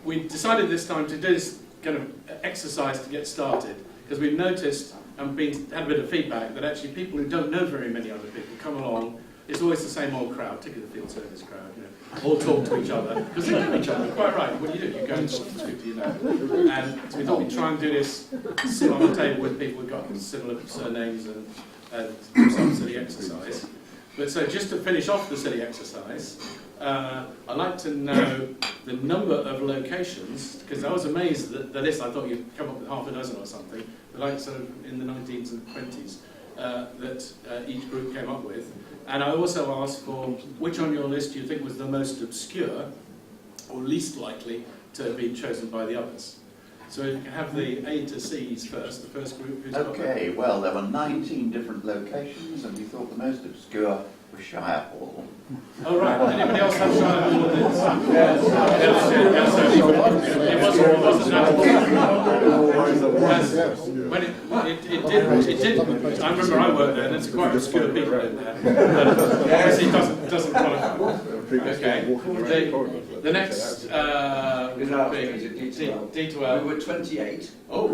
we decided this time to do this kind of exercise to get started, because we've noticed and had a bit of feedback that actually people who don't know very many other people come along. It's always the same old crowd, particularly the field service crowd, all talk to each other, because they know each other, quite right. What do? You go and talk to people you know. And so we thought we'd try and do this, sit on the table with people who've got similar surnames and do some silly exercise. But so just to finish off the silly exercise, I'd like to know the number of locations, because I was amazed at the list. I thought you'd come up with half a dozen or something, but like sort of in the 19s and 20s that each group came up with. And I also asked for which on your list do you think was the most obscure or least likely to have been chosen by the others. So you can have the A to C's first, the first group who's got Okay, well there were 19 different locations and we thought the most obscure was Shire Hall. Oh right, anybody else have Shire Hall? Yes. It wasn't when it did. I remember I worked there, and it's quite obscure people in there. Obviously, it doesn't qualify. Okay. The next D12. We were 28. Oh,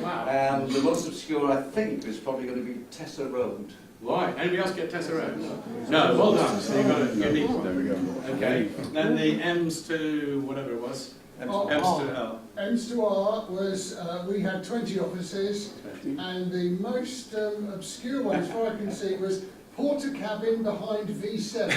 wow. And the most obscure, I think, is probably going to be Tessa Road. Why? Anybody else get Tessa Road? No, well done. So you got it. You need one. There we go. Okay. Then the M's to whatever it was. M's to L. M's to R was, we had 20 offices, and the most obscure one, as far as I can see, was Porter Cabin behind V7.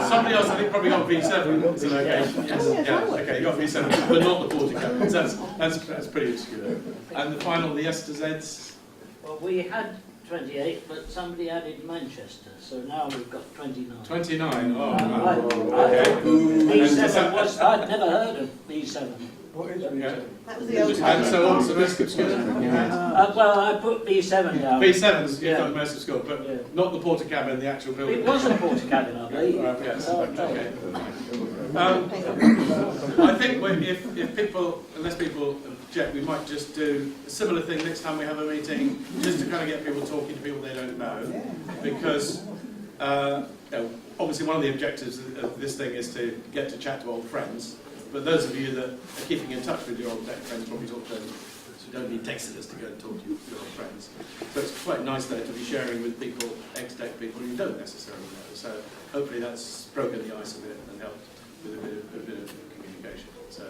Somebody else, I think, probably got V7 as a location. Yes. Yeah. Okay, you got V7, but not the Porter Cabin. That's pretty obscure. And the final, the S to Z's. Well, we had 28, but somebody added Manchester, so now we've got 29. 29. Oh, Right. okay. B7 was, I'd never heard of B7. What is That was the old And so what's the most obscure? Well, I put B7 down. B7's the most obscure, but not the Porter Cabin, the actual building. It was a Porter Cabin, I believe. Yes. Okay. I think if people, unless people object, we might just do a similar thing next time we have a meeting, just to kind of get people talking to people they don't know, because obviously one of the objectives of this thing is to get to chat to old friends. But those of you that are keeping in touch with your old deck friends probably talk to them. So you don't need Dexodus to go and talk to your old friends. So it's quite nice though to be sharing with people, ex-deck people you don't necessarily know. So hopefully that's broken the ice a bit and helped with a bit of communication. So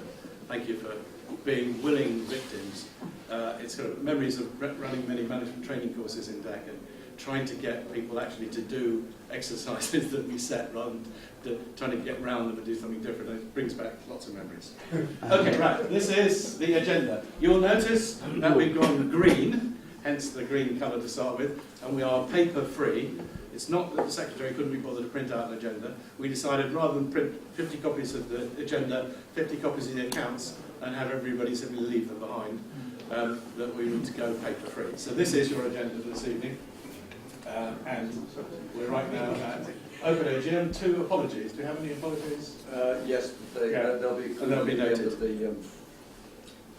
thank you for being willing victims. It's sort of memories of running many management training courses in deck and trying to get people actually to do exercises that we set rather than trying to get round them and do something different. It brings back lots of memories. Okay, right, this is the agenda. You'll notice that we've gone green, hence the green colour to start with, and we are paper free. It's not that the secretary couldn't be bothered to print out an agenda. We decided rather than print 50 copies of the agenda, 50 copies of the accounts, and have everybody simply leave them behind, that we would go paper free. So this is your agenda for this evening. And we're right now at Open AGM. 2 apologies. Do we have any apologies? Yes, they'll be noted.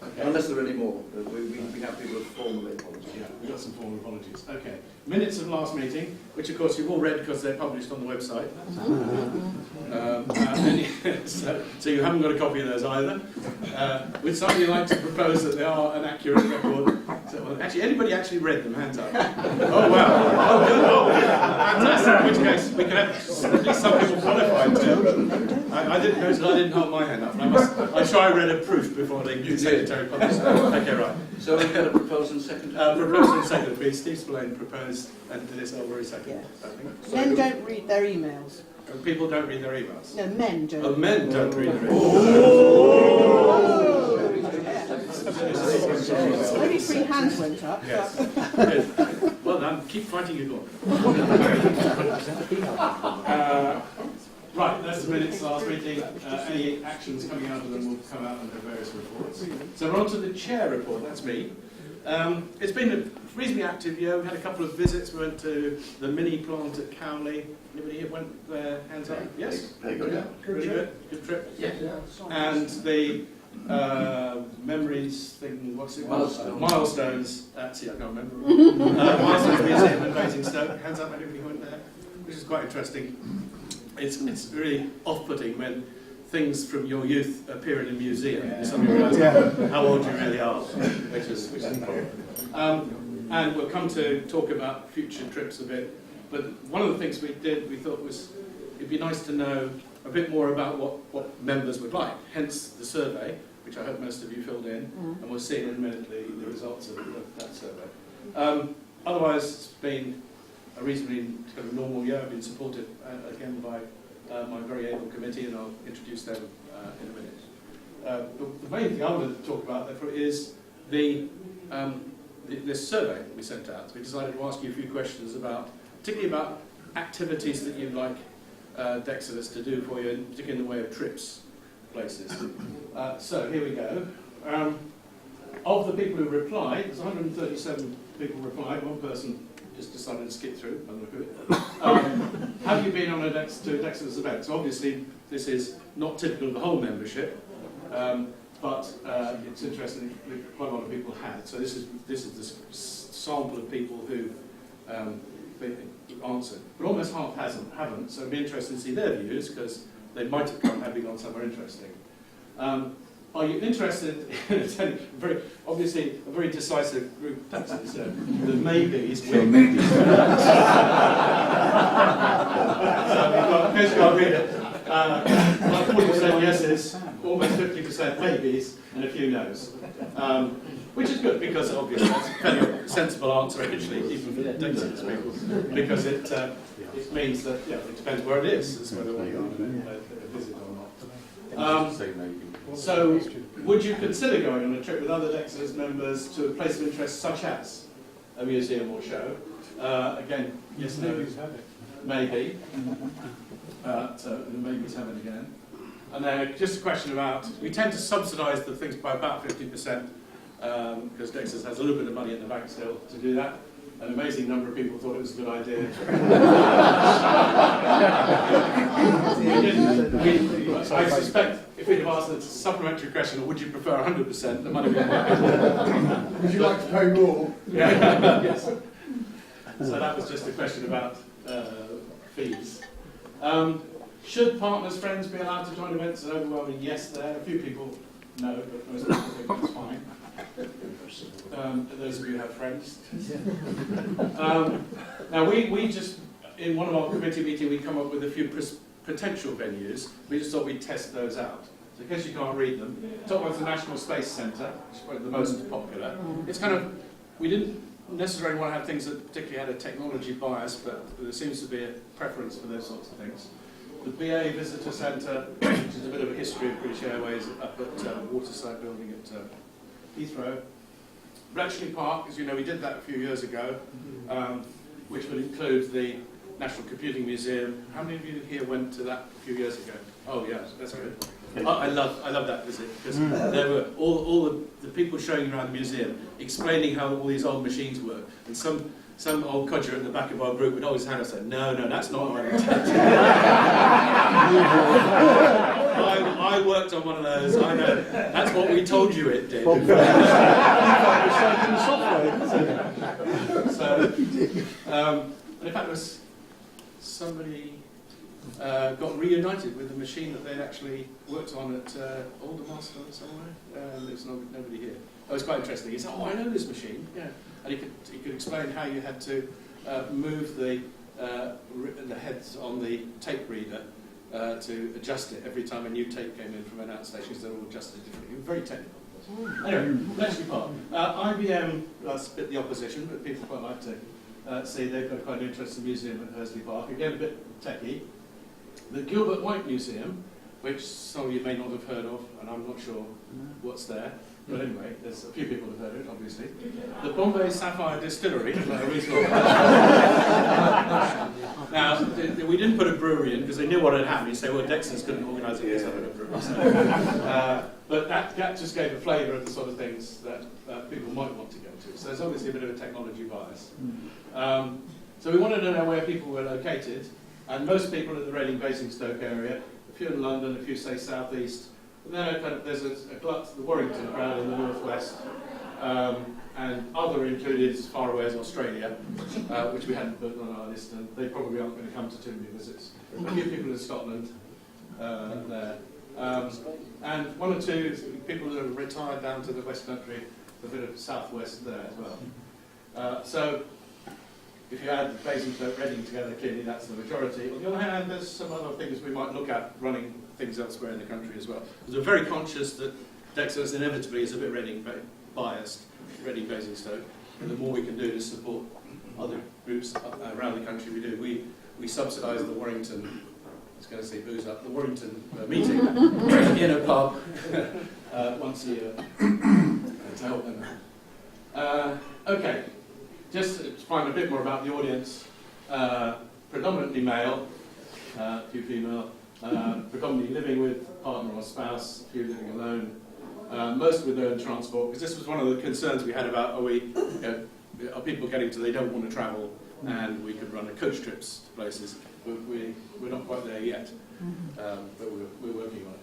Okay. Unless there are any more. We have people with formal apologies. Yeah, we've got some formal apologies. Okay. Minutes of last meeting, which of course you've all read because they're published on the website. So you haven't got a copy of those either. Would somebody like to propose that they are an accurate record? So, well, actually, anybody actually read them? Hands up. Oh wow! Oh good! Oh, fantastic! In which case we can have at least some people qualified too. I didn't notice. I didn't hold my hand up. I'm sure I read a proof before the secretary published. Okay, right. So we've got a proposal and second. Proposal and second, please. Steve Spillane proposed and did this over a second. Yes. I think. Men don't read their emails. People don't read their emails. No, men don't. Oh, men don't read their emails. Only 3 hands went up. Yes. Good. Well done. Keep fighting your goal. Right, that's the minutes last meeting. Any actions coming out of them will come out under various reports. So we're on to the chair report. That's me. It's been a reasonably active year. We had a couple of visits. We went to the mini plant at Cowley. Anybody here went there? Hands up. Yes. Very good. Yeah. Really good. Good trip. Yeah. And the memories thing. What's it? Milestones. See, I can't remember. Milestones Museum in Basingstoke. Hands up. Anybody who went there? Which is quite interesting. It's really off-putting when things from your youth appear in a museum. Yeah. Suddenly realise how old you really are, which is a problem. And we'll come to talk about future trips a bit. But one of the things we thought was it'd be nice to know a bit more about what members would like. Hence the survey, which I hope most of you filled in, and we'll see in a minute the results of that survey. Otherwise, it's been a reasonably kind of normal year. I've been supported again by my very able committee, and I'll introduce them in a minute. The main thing I wanted to talk about, therefore, is this survey we sent out. We decided to ask you a few questions particularly about activities that you'd like Dexodus to do for you, particularly in the way of trips, places. So here we go. Of the people who replied, there's 137 people replied. One person just decided to skip through, by the look of it. Have you been on a Dexodus event? So obviously this is not typical of the whole membership, but it's interesting that quite a lot of people had. So this is the sample of people who answered, but almost half haven't. So it'd be interesting to see their views because they might have come having gone somewhere interesting. Are you interested in attending? Obviously, a very decisive group. The maybes. Sure, maybe. So in case you can't read it, like 40% yeses, almost 50% maybes, and a few no's. Which is good because obviously that's a fairly sensible answer actually, even for the Dexodus people, because it means that it depends where it is as whether we go a visit or not. So, would you consider going on a trip with other Dexodus members to a place of interest such as a museum or show? Again, yes, no, maybe. So the maybes have it again. And then just a question about, we tend to subsidise the things by about 50%, because Dexodus has a little bit of money in the bank still to do that. An amazing number of people thought it was a good idea. I suspect if we'd have asked a supplementary question, or would you prefer 100%, the money would have Would you like to pay more? Yeah. Yes. So that was just a question about fees. Should partners, friends be allowed to join events? An overwhelming yes there. A few people no, but most people think that's fine. Those of you who have friends. Now we just, in one of our committee meetings, we come up with a few potential venues. We just thought we'd test those out. So in case you can't read them, top one's the National Space Centre, which is probably the most popular. It's kind of, we didn't necessarily want to have things that particularly had a technology bias, but there seems to be a preference for those sorts of things. The BA Visitor Centre, which is a bit of a history of British Airways, up at Waterside Building at Heathrow. Bletchley Park, as you know, we did that a few years ago, which will include the National Computing Museum. How many of you here went to that a few years ago? Oh, yes, that's good. I love that visit because there were all the people showing around the museum explaining how all these old machines work, and some old codger at the back of our group would always hand us and say, no, that's not what I intended. I worked on one of those, I know, that's what we told you it did. So, in fact, there was somebody got reunited with the machine that they'd actually worked on at Aldermaston somewhere. There's nobody here. That was quite interesting. He said, "Oh, I know this machine." Yeah, and he could explain how you had to move the heads on the tape reader to adjust it every time a new tape came in from an outstation, because they're all adjusted differently. Very technical. Anyway, Bletchley Park. IBM, that's a bit the opposition, but people quite like to see they've got quite an interesting museum at Hursley Park. Again, a bit techie. The Gilbert White Museum, which some of you may not have heard of, and I'm not sure what's there. But anyway, there's a few people who've heard it, obviously. The Bombay Sapphire Distillery, like a reasonable. Now, we didn't put a brewery in because they knew what had happened. You say, well, Dexodus couldn't organise it because they had a brewery. So, but that just gave a flavour of the sort of things that people might want to go to. So there's obviously a bit of a technology bias. So we wanted to know where people were located, and most people in the Reading Basingstoke area, a few in London, a few say south east. And then there's a glut, the Warrington crowd in the northwest, and other included as far away as Australia, which we hadn't put on our list, and they probably aren't going to come to too many visits. A few people in Scotland there. And one or two people who have retired down to the West Country, a bit of southwest there as well. So if you add Basingstoke, Reading together, clearly that's the majority. On the other hand, there's some other things we might look at running things elsewhere in the country as well. Because we're very conscious that Dexodus inevitably is a bit Reading biased, Reading Basingstoke, and the more we can do to support other groups around the country we do. We subsidise the Warrington, I was going to say booze up, the Warrington meeting in a pub once a year to help them out. Okay, just to find a bit more about the audience, predominantly male, a few female, predominantly living with partner or spouse, a few living alone, most with their own transport, because this was one of the concerns we had about, are people getting to they don't want to travel, and we could run a coach trips to places. We're not quite there yet, but we're working on it.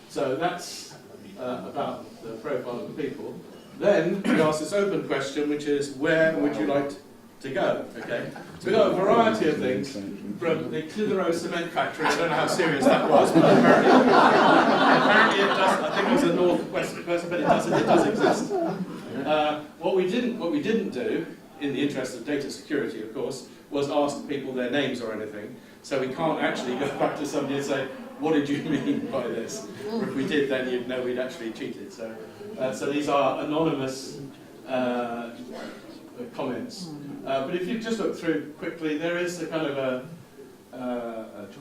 So that's about the profile of the people. Then we ask this open question, which is, where would you like to go? Okay, so we've got a variety of things, from the Clitheroe cement factory. I don't know how serious that was, but apparently it does. I think it was a northwest person, but it does exist. What we didn't do, in the interest of data security, of course, was ask people their names or anything. So we can't actually go back to somebody and say, what did you mean by this? Or if we did, then you'd know we'd actually cheated. So these are anonymous comments. But if you just look through quickly, there is a kind of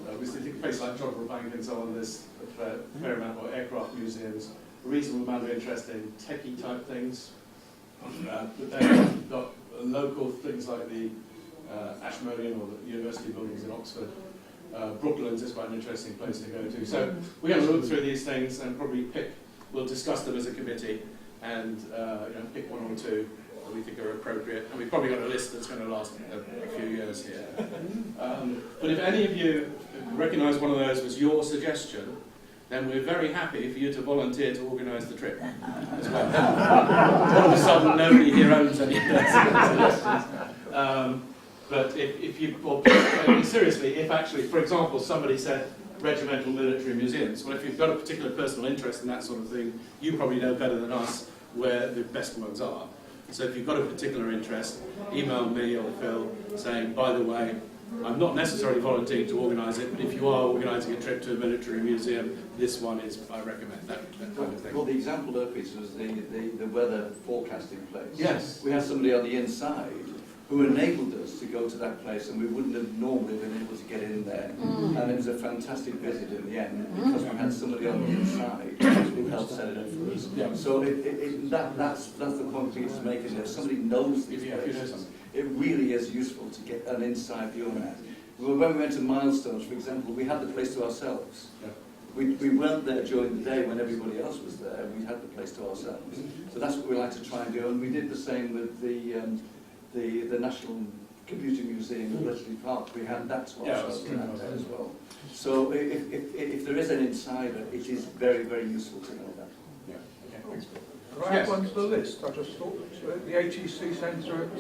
obviously think a place like Jodrell Bank and so on, there's a fair amount of aircraft museums, a reasonable amount of interest in techie type things. But then you've got local things like the Ashmolean or the university buildings in Oxford. Brooklands is quite an interesting place to go to. So we're going to look through these things and probably we'll discuss them as a committee and pick one or two that we think are appropriate. And we've probably got a list that's going to last a few years here. But if any of you recognise one of those was your suggestion, then we're very happy for you to volunteer to organise the trip as well. All of a sudden, nobody here owns any of those suggestions. But if you, well, seriously, if actually, for example, somebody said regimental military museums, well, if you've got a particular personal interest in that sort of thing, you probably know better than us where the best ones are. So if you've got a particular interest, email me or Phil saying, by the way, I'm not necessarily volunteering to organise it, but if you are organising a trip to a military museum, this one is, I recommend that kind of thing. Well, the example there, Peter, was the weather forecasting place. Yes. We had somebody on the inside who enabled us to go to that place, and we wouldn't have normally been able to get in there. And it was a fantastic visit in the end, because we had somebody on the inside who helped set it up for us. Yeah. So that's the point Peter's making there. If somebody knows these places, it really is useful to get an inside view on that. When we went to Milestones, for example, we had the place to ourselves. Yeah. We weren't there during the day when everybody else was there. We had the place to ourselves. So that's what we like to try and do. And we did the same with the National Computer Museum in Bletchley Park. We had that to ourselves as well. So if there is an insider, it is very, very useful to know that. Yeah. Okay. Thanks. Can I add one to the list? I just thought the ATC centre at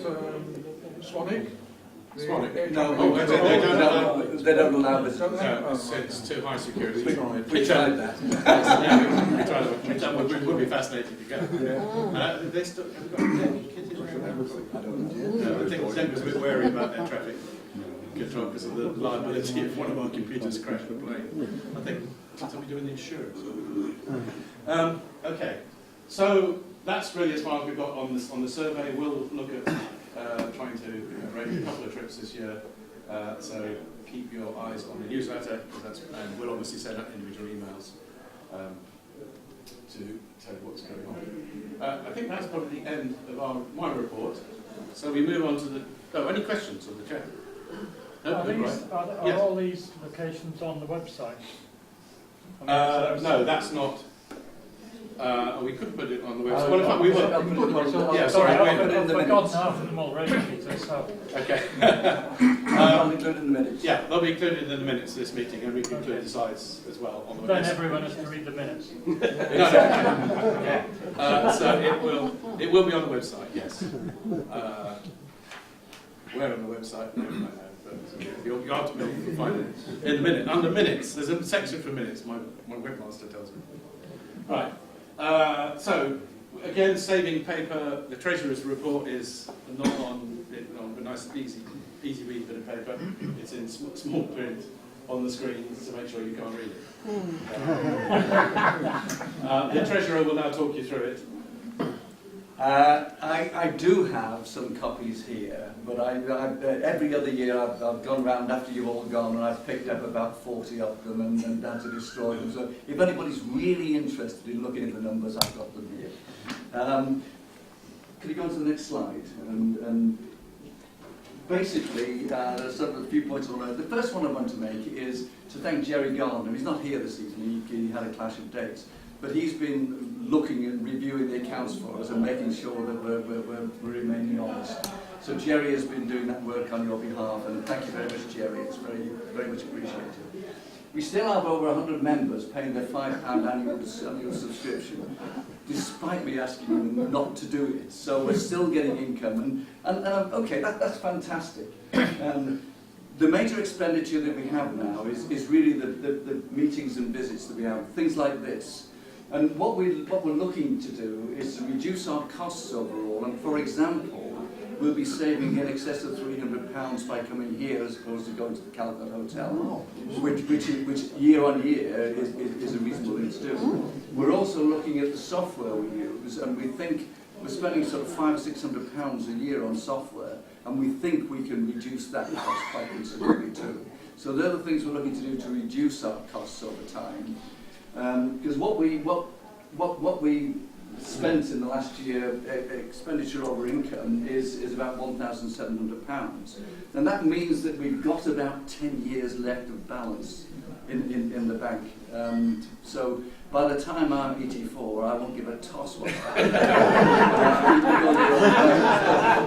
Swanwick. Swanwick? No, They don't allow this. It's too high security. We tried that. We tried that. It would be fascinating to go. They still have got any kids in there? I don't know. No, I think Zen was a bit wary about their traffic control because of the liability if one of our computers crashed the plane. I think somebody doing the insurance. Okay, so that's really as far as we've got on the survey. We'll look at trying to arrange a couple of trips this year. So keep your eyes on the newsletter, and we'll obviously send out individual emails to tell you what's going on. I think that's probably the end of my report. So we move on to the... Oh, any questions of the chair? No, Are all these locations on the website? No, that's not... we could put it on the website. Well, in fact, we will. Yeah, sorry. I've forgotten half of them already, Peter, so... Okay. I'll include in the minutes. Yeah, they'll be included in the minutes of this meeting, and we can include the slides as well on the Then website. everyone has to read the minutes. So it will be on the website, yes. Where on the website? No, but you'll have to find it in the minute. Under minutes, there's a section for minutes, my webmaster tells me. Right, so again, saving paper, the Treasurer's report is not on a nice, easy read bit of paper. It's in small print on the screen to make sure you can't read it. The Treasurer will now talk you through it. I do have some copies here, but every other year I've gone round after you've all gone and I've picked up about 40 of them and had to destroy them. So if anybody's really interested in looking at the numbers, I've got them here. Could you go on to the next slide? And basically, there's sort of a few points on there. The first one I want to make is to thank Jerry Gardner. He's not here this evening, he had a clash of dates. But he's been looking and reviewing the accounts for us and making sure that we're remaining honest. So Jerry has been doing that work on your behalf, and thank you very much, Jerry. It's very, very much appreciated. We still have over 100 members paying their £5 annual subscription, despite me asking them not to do it. So we're still getting income, and okay, that's fantastic. The major expenditure that we have now is really the meetings and visits that we have, things like this. And what we're looking to do is to reduce our costs overall, and for example, we'll be saving in excess of £300 by coming here as opposed to going to the Calicut Hotel, which year on year is a reasonable thing to do. We're also looking at the software we use, and we think we're spending sort of £500 or £600 a year on software, and we think we can reduce that cost quite considerably too. So they're the things we're looking to do to reduce our costs over time. Because what we spent in the last year, expenditure over income, is about £1,700. And that means that we've got about 10 years left of balance in the bank. So by the time I'm 84, I won't give a toss what's happening.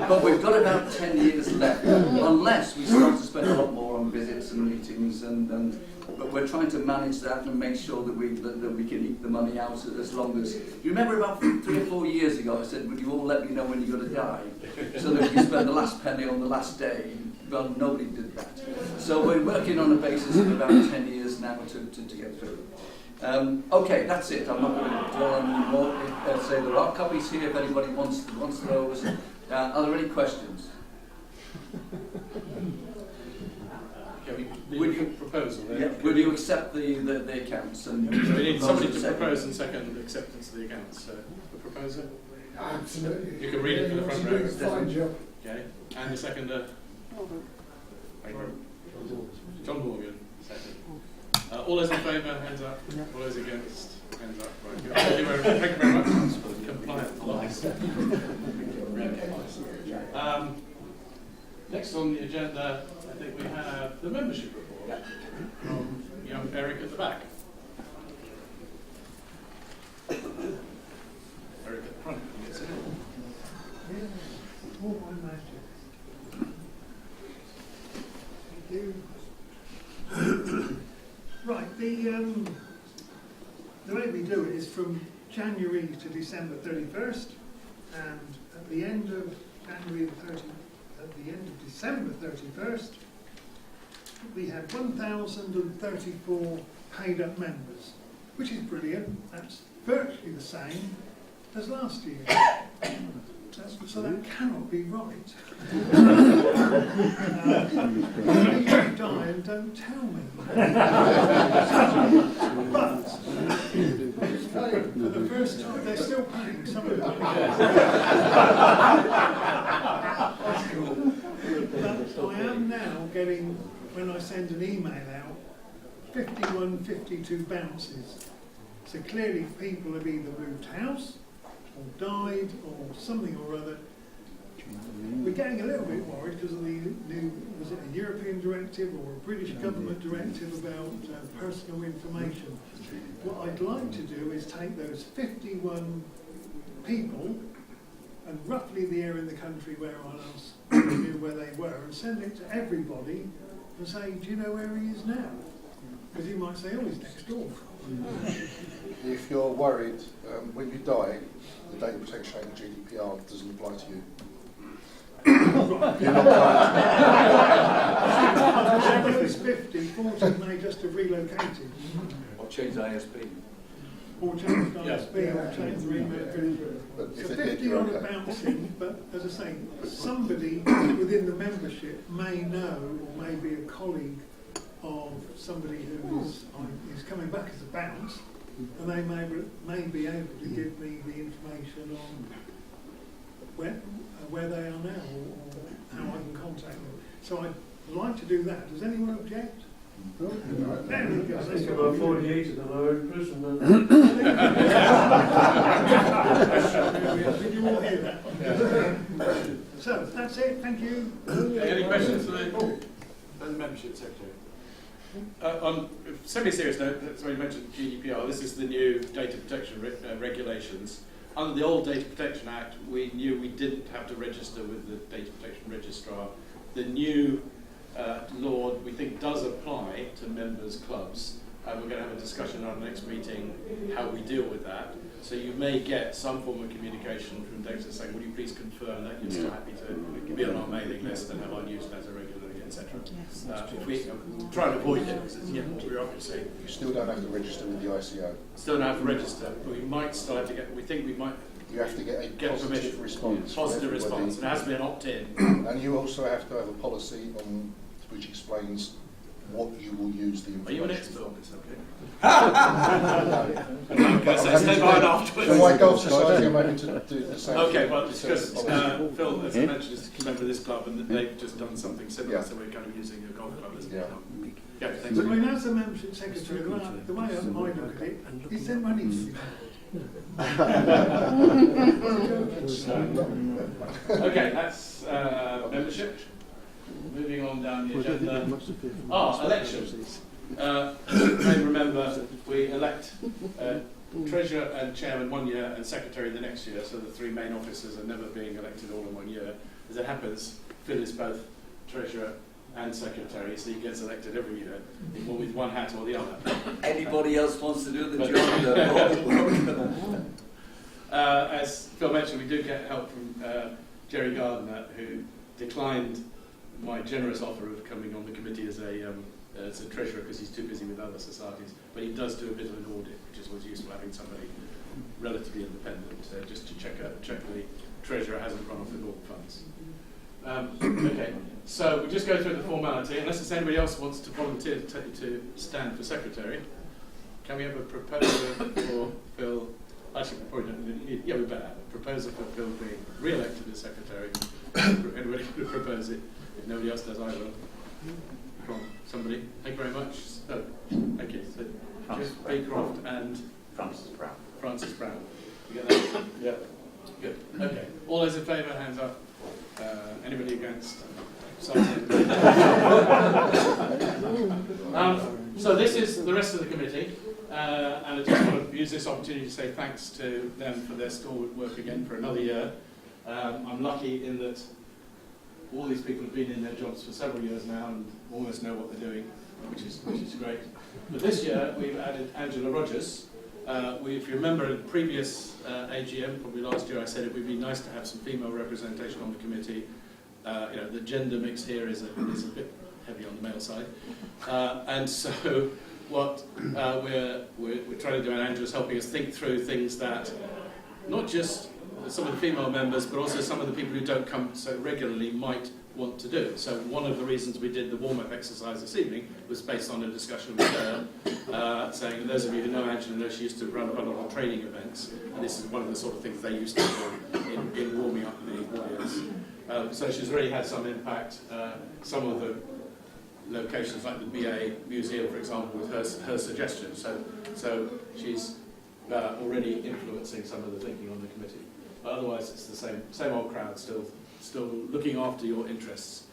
But we've got about 10 years left, unless we start to spend a lot more on visits and meetings, but we're trying to manage that and make sure that we can eke the money out as long as... You remember about 3 or 4 years ago I said, would you all let me know when you're going to die? So that we can spend the last penny on the last day. Well, nobody did that. So we're working on a basis of about 10 years now to get through. Okay, that's it. I'm not going to dwell on any more. Say there are copies here if anybody wants those. Are there any questions? Would you proposal then? Yeah. Will you accept the accounts? And we need somebody to propose and second acceptance of the accounts. So, the proposer? Absolutely. You can read it for the front row. Fine job. Okay. And the seconder? John Morgan. Second. All those in favour, hands up. All those against, hands up. Right. Good. Thank you very much. Compliant. Next on the agenda, I think we have the membership report from young Eric at the back. Eric at the front. Yes, Right, the way we do it is from January to December 31st, and at the end of December 31st, we had 1,034 paid up members, which is brilliant. That's virtually the same as last year. So that cannot be right. If you die and don't tell me. But for the first time, they're still paying some of it. That's cool. But I am now getting, when I send an email out, 51, 52 bounces. So clearly people have either moved house, or died, or something or other. We're getting a little bit worried because of the new, was it a European directive or a British government directive about personal information. What I'd like to do is take those 51 people and roughly the area in the country where I last knew where they were, and send it to everybody and say, do you know where he is now? Because he might say, oh, he's next door. If you're worried, when you die, the data protection act, the GDPR, doesn't apply to you. You're not right. Of those 50, 40 may just have relocated, Or change ISP. or changed ISP, or changed the email. But if So they did, 50 you're on a okay. bouncing, but as I say, somebody within the membership may know, or may be a colleague of somebody who is coming back as a bounce, and they may be able to give me the information on where they are now, or how I can contact them. So I'd like to do that. Does anyone object? There we go. Let's go. About 48 of them are in prison. Did you all hear that? So that's it. Thank you. Any questions for the membership secretary? On a semi-serious note, somebody mentioned GDPR. This is the new data protection regulations. Under the old Data Protection Act, we knew we didn't have to register with the Data Protection Registrar. The new law, we think, does apply to members' clubs. We're going to have a discussion at our next meeting how we deal with that. So you may get some form of communication from Dexodus saying, would you please confirm that you're still happy to be on our mailing list and have our newsletter regularly, etc. If we try and avoid it, because it's more bureaucracy. You still don't have to register with the ICO. Still don't have to register, but we might still have to get, we think we might You have to get a get positive permission. response. from Positive everybody. response. It has to be an opt-in. And you also have to have a policy on which explains what you will use the Are you an information expert for. on this? Okay. Okay, so stay behind afterwards. So my golf society are maybe to do the same. Okay, thing well, in it's terms because of policy. Phil, as I mentioned, is a member of this club, and they've just done something similar, Yeah. so we're kind of using a golf club as an Yeah. example. Yeah, thanks. So, I mean, as the membership secretary, the way I look at it, is there money to be Okay, that's membership. Moving on down the agenda. Elections. You may remember we elect treasurer and chairman 1 year and secretary the next year, so the three main officers are never being elected all in 1 year. As it happens, Phil is both treasurer and secretary, so he gets elected every year, with one hat or the other. Anybody else wants to do the But- job? As Phil mentioned, we do get help from Jerry Gardner, who declined my generous offer of coming on the committee as a treasurer because he's too busy with other societies. But he does do a bit of an audit, which is always useful, having somebody relatively independent, just to check the treasurer hasn't run off with all the funds. Okay, so we'll just go through the formality. Unless there's anybody else who wants to volunteer to stand for secretary, can we have a proposal for Phil? Actually, we probably don't. Yeah, we better have a proposal for Phil being re-elected as secretary. Anybody could propose it. If nobody else does, I will. From somebody. Thank you very much. So, thank you. So, Jeff Baycroft and Francis Brown. You get that? Yeah. Good. Okay. All those in favour, hands up. Anybody against? So this is the rest of the committee, and I just want to use this opportunity to say thanks to them for their stalwart work again for another year. I'm lucky in that all these people have been in their jobs for several years now and almost know what they're doing, which is great. But this year we've added Angela Rogers. If you remember in the previous AGM, probably last year, I said it would be nice to have some female representation on the committee. The gender mix here is a bit heavy on the male side, and so what we're trying to do, and Angela's helping us think through things that not just some of the female members, but also some of the people who don't come so regularly might want to do. So one of the reasons we did the warm-up exercise this evening was based on a discussion with her, saying, those of you who know Angela know she used to run quite a lot of training events, and this is one of the sort of things they used to do in warming up the audience. So she's already had some impact. Some of the locations, like the BA Museum, for example, with her suggestions. So she's already influencing some of the thinking on the committee. But otherwise, it's the same old crowd, still looking after your interests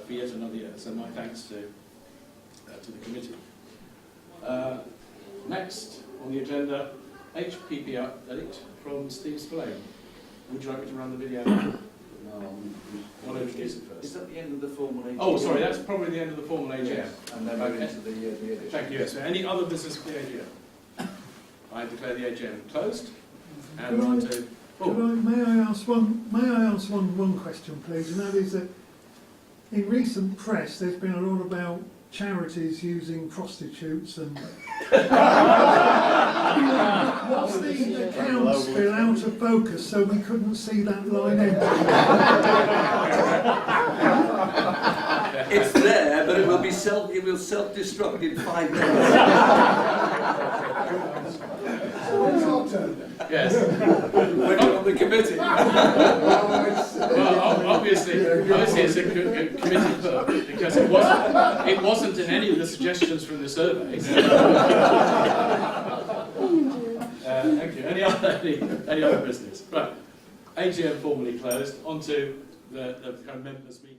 for yet another year. So my thanks to the committee. Next on the agenda, HPP update from Steve Spillane. Would you like me to run the video? I want to introduce it first. Is that the end of the formal AGM? Oh, sorry, that's probably the end of the formal AGM. Yes, and then we're into the edition. Thank you. So any other business for the AGM? I declare the AGM closed. And we're on to... May I ask one question, please? And that is that in recent press, there's been a lot about charities using prostitutes and what's the accounts been out of focus so we couldn't see that line enter? It's there, but it will self-destruct in 5 minutes. So it's our turn. Yes. When you're on the committee. Well, obviously it's a committee vote because it wasn't in any of the suggestions from the survey. Thank you. Any other business? Right. AGM formally closed. On to the kind of members' meeting.